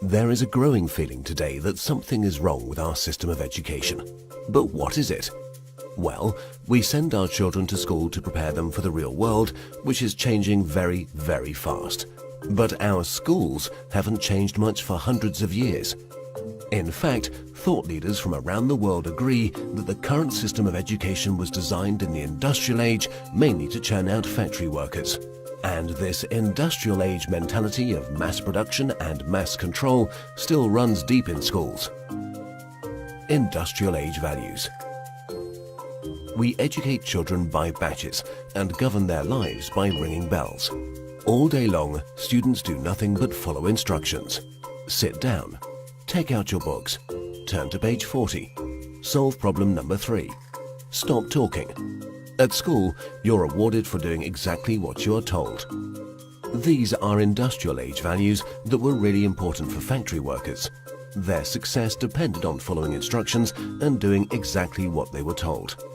There is a growing feeling today that something is wrong with our system of education. But what is it? Well, we send our children to school to prepare them for the real world, which is changing very, very fast. But our schools haven't changed much for hundreds of years. In fact, thought leaders from around the world agree that the current system of education was designed in the industrial age mainly to churn out factory workers. And this industrial age mentality of mass production and mass control still runs deep in schools. Industrial age values. We educate children by batches and govern their lives by ringing bells. All day long, students do nothing but follow instructions. Sit down. Take out your books. Turn to page 40. Solve problem number 3. Stop talking. At school, you're rewarded for doing exactly what you are told. These are industrial age values that were really important for factory workers. Their success depended on following instructions and doing exactly what they were told.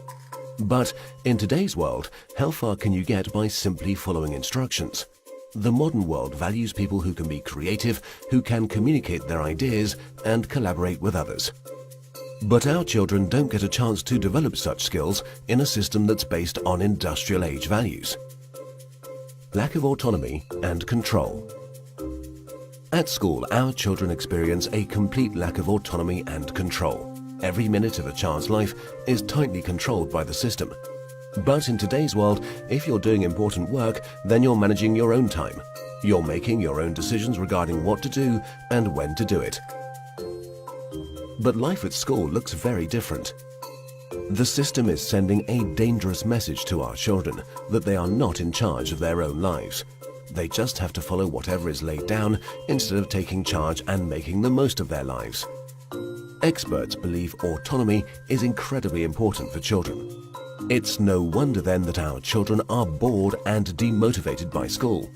But in today's world, how far can you get by simply following instructions? The modern world values people who can be creative, who can communicate their ideas and collaborate with others. But our children don't get a chance to develop such skills in a system that's based on industrial age values. Lack of autonomy and control. At school, our children experience a complete lack of autonomy and control. Every minute of a child's life is tightly controlled by the system. But in today's world, if you're doing important work, then you're managing your own time. You're making your own decisions regarding what to do and when to do it. But life at school looks very different. The system is sending a dangerous message to our children that they are not in charge of their own lives. They just have to follow whatever is laid down instead of taking charge and making the most of their lives. Experts believe autonomy is incredibly important for children. It's no wonder then that our children are bored and demotivated by school.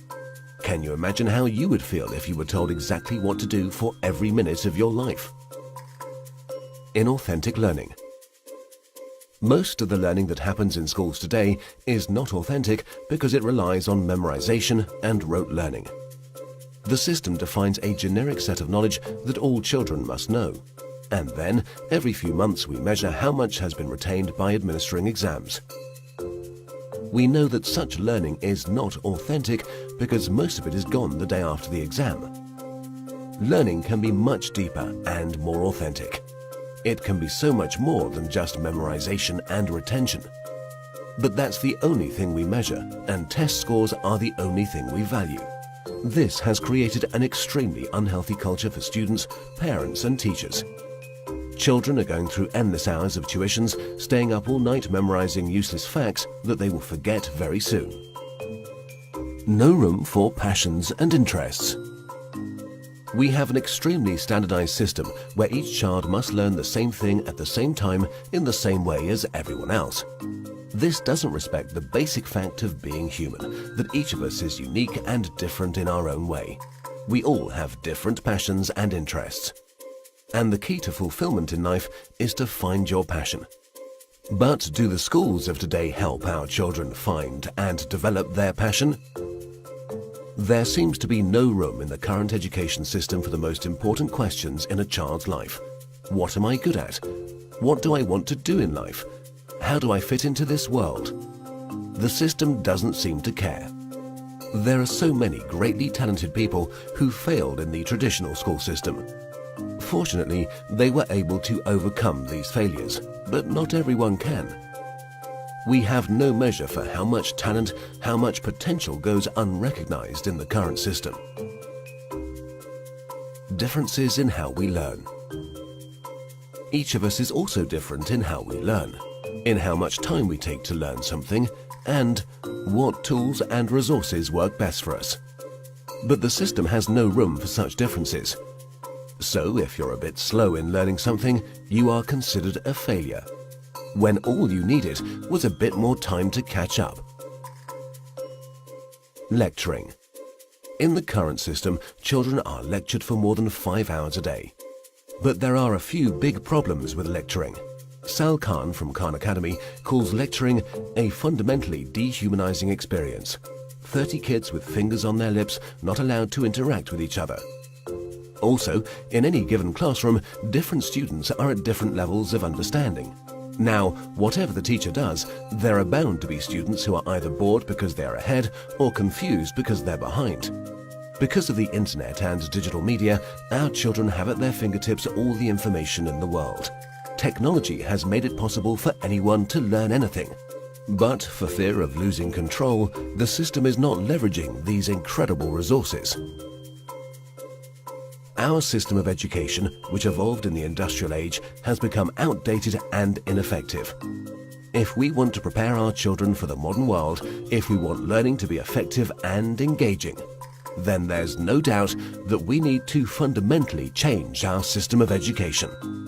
Can you imagine how you would feel if you were told exactly what to do for every minute of your life? Inauthentic learning. Most of the learning that happens in schools today is not authentic because it relies on memorization and rote learning. The system defines a generic set of knowledge that all children must know. And then, every few months we measure how much has been retained by administering exams. We know that such learning is not authentic because most of it is gone the day after the exam. Learning can be much deeper and more authentic. It can be so much more than just memorization and retention. But that's the only thing we measure, and test scores are the only thing we value. This has created an extremely unhealthy culture for students, parents and teachers. Children are going through endless hours of tuitions, staying up all night memorizing useless facts that they will forget very soon. No room for passions and interests. We have an extremely standardized system where each child must learn the same thing at the same time in the same way as everyone else. This doesn't respect the basic fact of being human, that each of us is unique and different in our own way. We all have different passions and interests. And the key to fulfillment in life is to find your passion. But do the schools of today help our children find and develop their passion? There seems to be no room in the current education system for the most important questions in a child's life. What am I good at? What do I want to do in life? How do I fit into this world? The system doesn't seem to care. There are so many greatly talented people who failed in the traditional school system. Fortunately, they were able to overcome these failures, but not everyone can. We have no measure for how much talent, how much potential goes unrecognized in the current system. Differences in how we learn. Each of us is also different in how we learn, in how much time we take to learn something, and what tools and resources work best for us. But the system has no room for such differences. So if you're a bit slow in learning something, you are considered a failure, when all you needed was a bit more time to catch up. Lecturing. In the current system, children are lectured for more than 5 hours a day. But there are a few big problems with lecturing. Sal Khan from Khan Academy calls lecturing a fundamentally dehumanizing experience. 30 kids with fingers on their lips, not allowed to interact with each other. Also, in any given classroom, different students are at different levels of understanding. Now, whatever the teacher does, there are bound to be students who are either bored because they're ahead or confused because they're behind. Because of the internet and digital media, our children have at their fingertips all the information in the world. Technology has made it possible for anyone to learn anything. But for fear of losing control, the system is not leveraging these incredible resources. Our system of education, which evolved in the industrial age, has become outdated and ineffective. If we want to prepare our children for the modern world, if we want learning to be effective and engaging, then there's no doubt that we need to fundamentally change our system of education.